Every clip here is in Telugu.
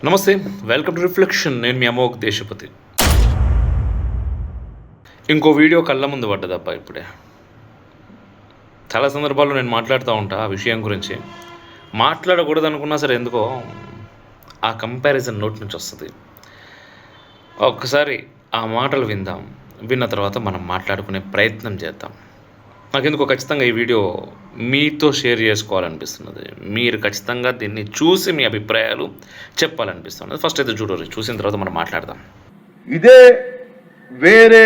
నమస్తే, వెల్కమ్ టు రిఫ్లెక్షన్. నేను మీ అమోఘ్ దేశపతి. ఇంకో వీడియో కళ్ళ ముందు పడ్డదబ్బా ఇప్పుడే. చాలా సందర్భాల్లో నేను మాట్లాడుతూ ఉంటా ఆ విషయం గురించి. మాట్లాడకూడదు అనుకున్నా సరే ఎందుకో ఆ కంపారిజన్ నోటి నుంచి వస్తుంది. ఒక్కసారి ఆ మాటలు విందాం, విన్న తర్వాత మనం మాట్లాడుకునే ప్రయత్నం చేద్దాం. నాకెందుకో ఖచ్చితంగా ఈ వీడియో మీతో షేర్ చేసుకోవాలనిపిస్తున్నది. మీరు ఖచ్చితంగా దీన్ని చూసి మీ అభిప్రాయాలు చెప్పాలనిపిస్తున్నది. ఫస్ట్ అయితే చూసిన తర్వాత మనం మాట్లాడదాం. ఇదే వేరే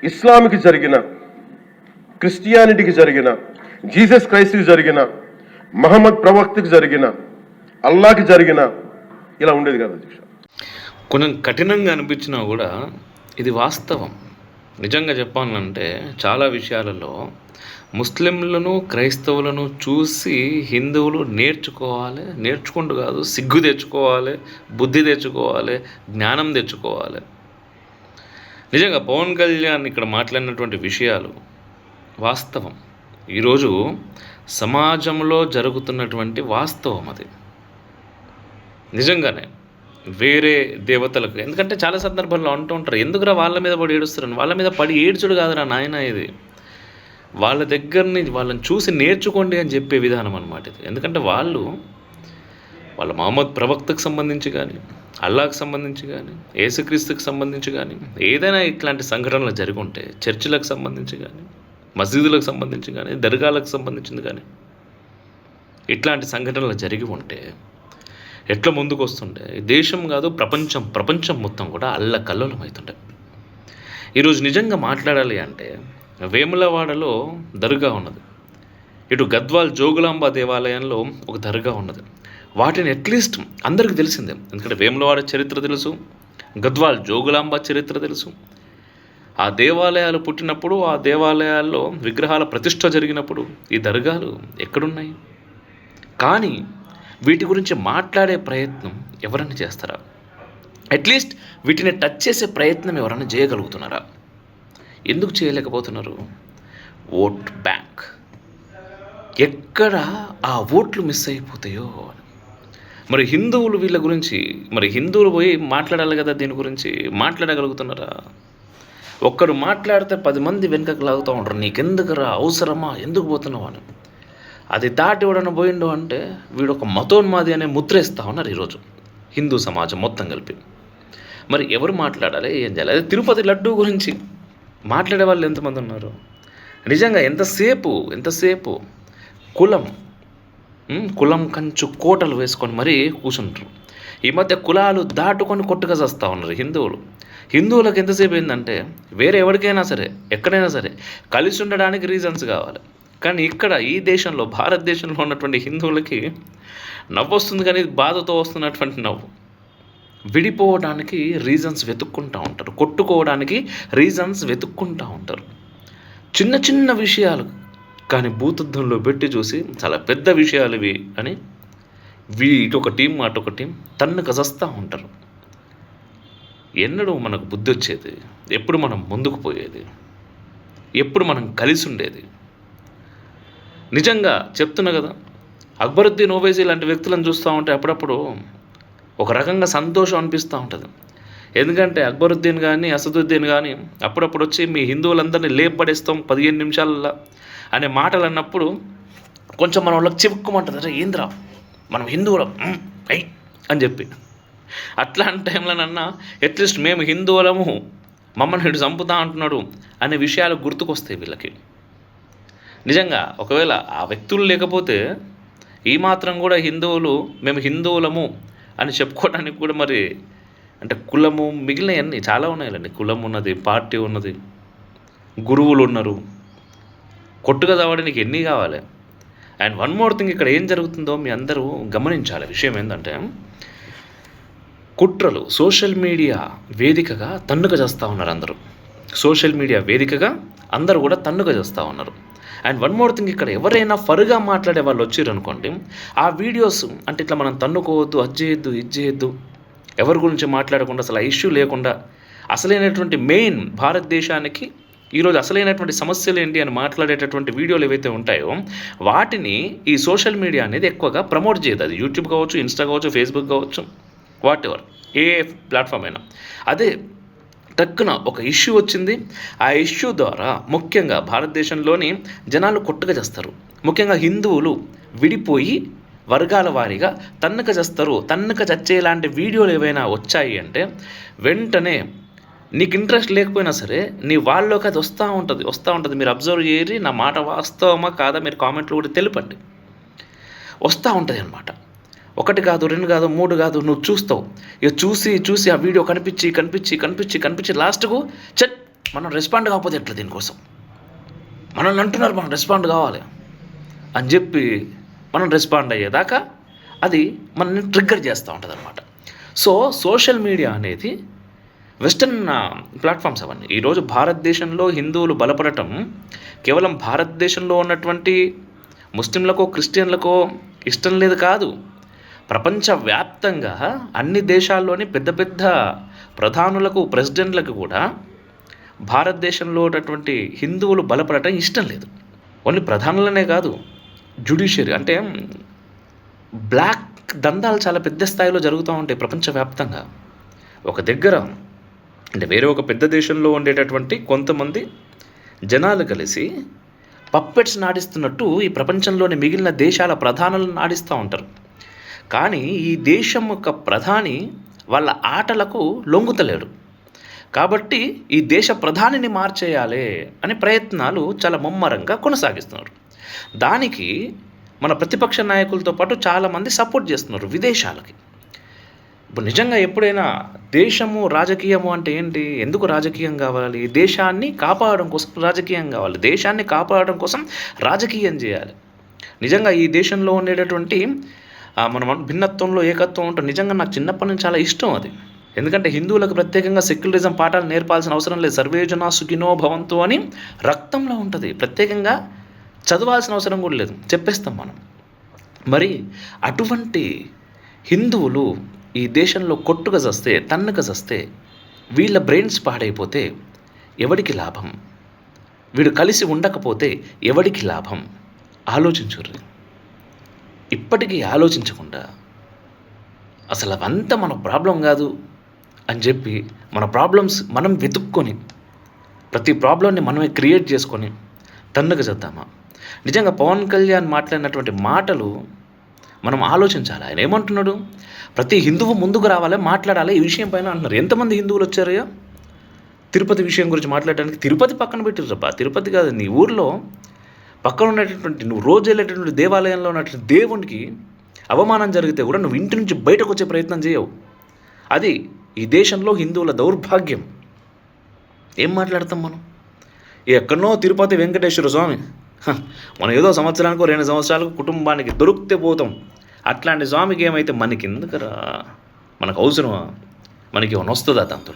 ఇస్లాంకి జరిగిన, క్రిస్టియానిటీకి జరిగిన, జీసస్ క్రైస్ట్కి జరిగిన, మహమ్మద్ ప్రవక్తకి జరిగిన, అల్లాకి జరిగిన ఇలా ఉండేది కదా అధ్యక్ష. కొంచెం కఠినంగా అనిపించినా కూడా ఇది వాస్తవం. నిజంగా చెప్పాలంటే చాలా విషయాలలో ముస్లింలను, క్రైస్తవులను చూసి హిందువులు నేర్చుకుంటూ కాదు, సిగ్గు తెచ్చుకోవాలి, బుద్ధి తెచ్చుకోవాలి, జ్ఞానం తెచ్చుకోవాలి. నిజంగా పవన్ కళ్యాణ్ ఇక్కడ మాట్లాడినటువంటి విషయాలు వాస్తవం. ఈరోజు సమాజంలో జరుగుతున్నటువంటి వాస్తవం అది. నిజంగానే వేరే దేవతలకు, ఎందుకంటే చాలా సందర్భాల్లో అంటూ ఉంటారు, ఎందుకురా వాళ్ళ మీద పడి ఏడుస్తారని. వాళ్ళ మీద పడి ఏడ్చుడు కాదురా నాయన, ఇది వాళ్ళ దగ్గరని వాళ్ళని చూసి నేర్చుకోండి అని చెప్పే విధానం అన్నమాట ఇది. ఎందుకంటే వాళ్ళ మహమ్మద్ ప్రవక్తకు సంబంధించి కానీ, అల్లాహకు సంబంధించి కానీ, యేసుక్రీస్తుకు సంబంధించి కానీ ఏదైనా ఇట్లాంటి సంఘటనలు జరిగి ఉంటే, చర్చిలకు సంబంధించి కానీ, మసీదులకు సంబంధించి కానీ, దర్గాలకు సంబంధించింది కానీ ఇట్లాంటి సంఘటనలు జరిగి ఉంటే ఎట్లా ముందుకు వస్తుండే దేశం కాదు ప్రపంచం మొత్తం కూడా అల్లకల్లోలం అవుతుండే. ఈరోజు నిజంగా మాట్లాడాలి అంటే వేములవాడలో దర్గా ఉన్నది, ఇటు గద్వాల్ జోగులాంబ దేవాలయంలో ఒక దర్గా ఉన్నది. వాటిని అట్లీస్ట్ అందరికీ తెలిసిందే, ఎందుకంటే వేములవాడ చరిత్ర తెలుసు, గద్వాల్ జోగులాంబ చరిత్ర తెలుసు. ఆ దేవాలయాలు పుట్టినప్పుడు, ఆ దేవాలయాల్లో విగ్రహాల ప్రతిష్ఠ జరిగినప్పుడు ఈ దర్గాలు ఎక్కడున్నాయి? కానీ వీటి గురించి మాట్లాడే ప్రయత్నం ఎవరైనా చేస్తారా? అట్లీస్ట్ వీటిని టచ్ చేసే ప్రయత్నం ఎవరైనా చేయగలుగుతున్నారా? ఎందుకు చేయలేకపోతున్నారు? Vote bank. ఎక్కడ ఆ ఓట్లు మిస్ అయిపోతాయో. మరి హిందువులు వీళ్ళ గురించి, మరి హిందువులు పోయి మాట్లాడాలి కదా, దీని గురించి మాట్లాడగలుగుతున్నారా? ఒక్కడు మాట్లాడితే 10 మంది వెనుకకు లాగుతూ ఉంటారు, నీకెందుకురా, అవసరమా, ఎందుకు పోతున్నావు అని. అది దాటి ఎవడన్నా పోయిండు అంటే వీడు ఒక మతోన్మాది అనే ముద్రేస్తూ ఉన్నారు ఈరోజు హిందూ సమాజం మొత్తం కలిపి. మరి ఎవరు మాట్లాడాలి, ఏం చేయాలి? అదే తిరుపతి లడ్డూ గురించి మాట్లాడే వాళ్ళు ఎంతమంది ఉన్నారు? నిజంగా ఎంతసేపు కులం కంచు కోటలు వేసుకొని మరీ కూర్చుంటారు. ఈ మధ్య కులాలు దాటుకొని కొట్టుగా చేస్తూ ఉన్నారు హిందువులకు ఎంతసేపు ఏంటంటే వేరే ఎవరికైనా సరే, ఎక్కడైనా సరే కలిసి ఉండడానికి రీజన్స్ కావాలి. కానీ ఇక్కడ ఈ దేశంలో, భారతదేశంలో ఉన్నటువంటి హిందువులకి నవ్వు వస్తుంది, కానీ బాధతో వస్తున్నటువంటి నవ్వు. విడిపోవడానికి రీజన్స్ వెతుక్కుంటూ ఉంటారు, కొట్టుకోవడానికి రీజన్స్ వెతుక్కుంటూ ఉంటారు. చిన్న విషయాలు కానీ భూతద్దంలో పెట్టి చూసి చాలా పెద్ద విషయాలు ఇవి అని ఇటొక టీం అటొక టీం తన్ను కజస్తూ ఉంటారు. ఎన్నడూ మనకు బుద్ధి వచ్చేది? ఎప్పుడు మనం ముందుకు పోయేది? ఎప్పుడు మనం కలిసి ఉండేది? నిజంగా చెప్తున్నా కదా, అక్బరుద్దీన్ ఓవైసీ లాంటి వ్యక్తులను చూస్తూ ఉంటే అప్పుడప్పుడు ఒక రకంగా సంతోషం అనిపిస్తూ ఉంటుంది. ఎందుకంటే అక్బరుద్దీన్ కానీ, అసదుద్దీన్ కానీ అప్పుడప్పుడు వచ్చి మీ హిందువులందరినీ లేపడేస్తాం 15 నిమిషాలలో అనే మాటలు అన్నప్పుడు కొంచెం మన వాళ్ళకి చిక్కుమంటుంది, అరే ఏంద్రా మనం హిందువులం అని చెప్పి. అట్లాంటి టైంలోనన్నా అట్లీస్ట్ మేము హిందువులము, మమ్మల్ని ఇటు చంపుతా అంటున్నాడు అనే విషయాలు గుర్తుకొస్తాయి వీళ్ళకి. నిజంగా ఒకవేళ ఆ వ్యక్తులు లేకపోతే ఈ మాత్రం కూడా మేము హిందువులము అని చెప్పుకోవడానికి కూడా మరి అంటే కులము మిగిలినవన్నీ చాలా ఉన్నాయండి. కులం ఉన్నది, పార్టీ ఉన్నది, గురువులు ఉన్నారు, కొట్టుగా చావడానికి ఎన్ని కావాలి. అండ్ వన్ మోర్ థింగ్, ఇక్కడ ఏం జరుగుతుందో మీ అందరూ గమనించాలి. విషయం ఏంటంటే కుట్రలు సోషల్ మీడియా వేదికగా తన్నుక చేస్తూ ఉన్నారు అందరూ. సోషల్ మీడియా వేదికగా అందరూ కూడా తన్నుక చేస్తూ ఉన్నారు. అండ్ వన్ మోర్ థింగ్, ఇక్కడ ఎవరైనా ఫరుగా మాట్లాడే వాళ్ళు వచ్చారు అనుకోండి, ఆ వీడియోస్ అంటే ఇట్లా మనం తన్నుకోవద్దు, అది చేయొద్దు, ఎవరి గురించి మాట్లాడకుండా, అసలు ఆ ఇష్యూ లేకుండా, అసలైనటువంటి మెయిన్ భారతదేశానికి ఈరోజు అసలైనటువంటి సమస్యలు ఏంటి అని మాట్లాడేటటువంటి వీడియోలు ఏవైతే ఉంటాయో వాటిని ఈ సోషల్ మీడియా అనేది ఎక్కువగా ప్రమోట్ చేయదు. అది యూట్యూబ్ కావచ్చు, ఇన్స్టా కావచ్చు, ఫేస్బుక్ కావచ్చు, వాట్ ఎవర్, ఏ ప్లాట్ఫామ్ అయినా. అదే టక్కున ఒక ఇష్యూ వచ్చింది, ఆ ఇష్యూ ద్వారా ముఖ్యంగా భారతదేశంలోని జనాలు కొట్టుగా చేస్తారు. ముఖ్యంగా హిందువులు విడిపోయి వర్గాల వారీగా తన్నుక చేస్తారు. తన్నుక చచ్చేలాంటి వీడియోలు ఏవైనా వచ్చాయి అంటే వెంటనే నీకు ఇంట్రెస్ట్ లేకపోయినా సరే నీ వాళ్ళలోకి అది వస్తూ ఉంటుంది. మీరు అబ్జర్వ్ చేయరి, నా మాట వాస్తవమా కాదా మీరు కామెంట్లో కూడా తెలుపండి. వస్తూ ఉంటుంది అన్నమాట. 1 కాదు, 2 కాదు, 3 కాదు, నువ్వు చూస్తావు. ఇక చూసి ఆ వీడియో కనిపించి లాస్ట్కు మనం రెస్పాండ్ కాకపోతే ఎట్లా, దీనికోసం మనల్ని అంటున్నారు మనం రెస్పాండ్ కావాలి అని చెప్పి మనం రెస్పాండ్ అయ్యేదాకా అది మనల్ని ట్రిగ్గర్ చేస్తూ ఉంటుంది అనమాట. సో సోషల్ మీడియా అనేది వెస్టర్న్ ప్లాట్ఫామ్స్ అవన్నీ. ఈరోజు భారతదేశంలో హిందువులు బలపడటం కేవలం భారతదేశంలో ఉన్నటువంటి ముస్లింలకో క్రిస్టియన్లకో ఇష్టం లేదు కాదు. ప్రపంచవ్యాప్తంగా అన్ని దేశాల్లోని పెద్ద పెద్ద ప్రధానులకు, ప్రెసిడెంట్లకు కూడా భారతదేశంలో ఉన్నటువంటి హిందువులు బలపడటం ఇష్టం లేదు. ఓన్లీ ప్రధానులనే కాదు, జ్యుడిషియరీ అంటే బ్లాక్ దందాలు చాలా పెద్ద స్థాయిలో జరుగుతూ ఉంటాయి ప్రపంచవ్యాప్తంగా. ఒక దగ్గర అంటే వేరే ఒక పెద్ద దేశంలో ఉండేటటువంటి కొంతమంది జనాలు కలిసి పప్పెట్స్ నాడిస్తున్నట్టు ఈ ప్రపంచంలోని మిగిలిన దేశాల ప్రధానులను నాడిస్తూ ఉంటారు. కానీ ఈ దేశం యొక్క ప్రధాని వాళ్ళ ఆటలకు లొంగుతలేడు. కాబట్టి ఈ దేశ ప్రధానిని మార్చేయాలి అనే ప్రయత్నాలు చాలా ముమ్మరంగా కొనసాగిస్తున్నారు. దానికి మన ప్రతిపక్ష నాయకులతో పాటు చాలామంది సపోర్ట్ చేస్తున్నారు విదేశాలకి. ఇప్పుడు నిజంగా ఎప్పుడైనా దేశము రాజకీయము అంటే ఏంటి? ఎందుకు రాజకీయం కావాలి? దేశాన్ని కాపాడడం కోసం రాజకీయం కావాలి. దేశాన్ని కాపాడడం కోసం రాజకీయం చేయాలి. నిజంగా ఈ దేశంలో ఉండేటటువంటి మనం భిన్నత్వంలో ఏకత్వం ఉంటుంది. నిజంగా నాకు చిన్నప్పటి నుంచి చాలా ఇష్టం అది. ఎందుకంటే హిందువులకు ప్రత్యేకంగా సెక్యులరిజం పాఠాలు నేర్పాల్సిన అవసరం లేదు. సర్వేజన సుఖినో భవంతు అని రక్తంలో ఉంటుంది. ప్రత్యేకంగా చదవాల్సిన అవసరం కూడా లేదు, చెప్పేస్తాం మనం. మరి అటువంటి హిందువులు ఈ దేశంలో కొట్టుగా చస్తే, తన్నుగా చస్తే, వీళ్ళ బ్రెయిన్స్ పాడైపోతే ఎవడికి లాభం? వీడు కలిసి ఉండకపోతే ఎవడికి లాభం? ఆలోచించుర్రి. ఇప్పటికీ ఆలోచించకుండా అసలు అవంతా మన ప్రాబ్లం కాదు అని చెప్పి మన ప్రాబ్లమ్స్ మనం వెతుక్కొని ప్రతి ప్రాబ్లంని మనమే క్రియేట్ చేసుకొని తన్నుగా చేద్దామా? నిజంగా పవన్ కళ్యాణ్ మాట్లాడినటువంటి మాటలు మనం ఆలోచించాలి. ఆయన ఏమంటున్నాడు? ప్రతి హిందువు ముందుకు రావాలి, మాట్లాడాలి ఈ విషయం పైన అంటున్నారు. ఎంతమంది హిందువులు వచ్చారయ్యా తిరుపతి విషయం గురించి మాట్లాడడానికి? తిరుపతి పక్కన పెట్టిర్రబ్బా. తిరుపతి కాదు, నీ ఊర్లో పక్కన ఉన్నటువంటి నువ్వు రోజు వెళ్ళేటటువంటి దేవాలయంలో ఉన్నటువంటి దేవునికి అవమానం జరిగితే కూడా నువ్వు ఇంటి నుంచి బయటకు వచ్చే ప్రయత్నం చేయవు. అది ఈ దేశంలో హిందువుల దౌర్భాగ్యం. ఏం మాట్లాడతాం మనం? ఎక్కడనో తిరుపతి వెంకటేశ్వర స్వామి, మనం ఏదో సంవత్సరానికో 2 సంవత్సరాలకు కుటుంబానికి దొరికితే పోతాం. అట్లాంటి స్వామికి ఏమైతే మనకి ఎందుకురా? మనకు అవసరమా? మనకి ఏమైనా వస్తుందా దాంతో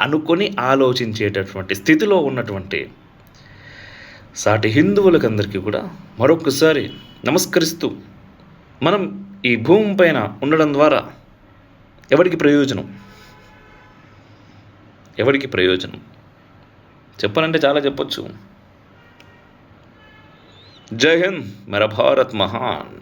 అనుకొని ఆలోచించేటటువంటి స్థితిలో ఉన్నటువంటి సాటి హిందువులకందరికీ కూడా మరొకసారి నమస్కరిస్తూ, మనం ఈ భూమి పైన ఉండడం ద్వారా ఎవరికి ప్రయోజనం చెప్పాలంటే చాలా చెప్పొచ్చు. జై హింద్, మేరా భారత్ మహాన్.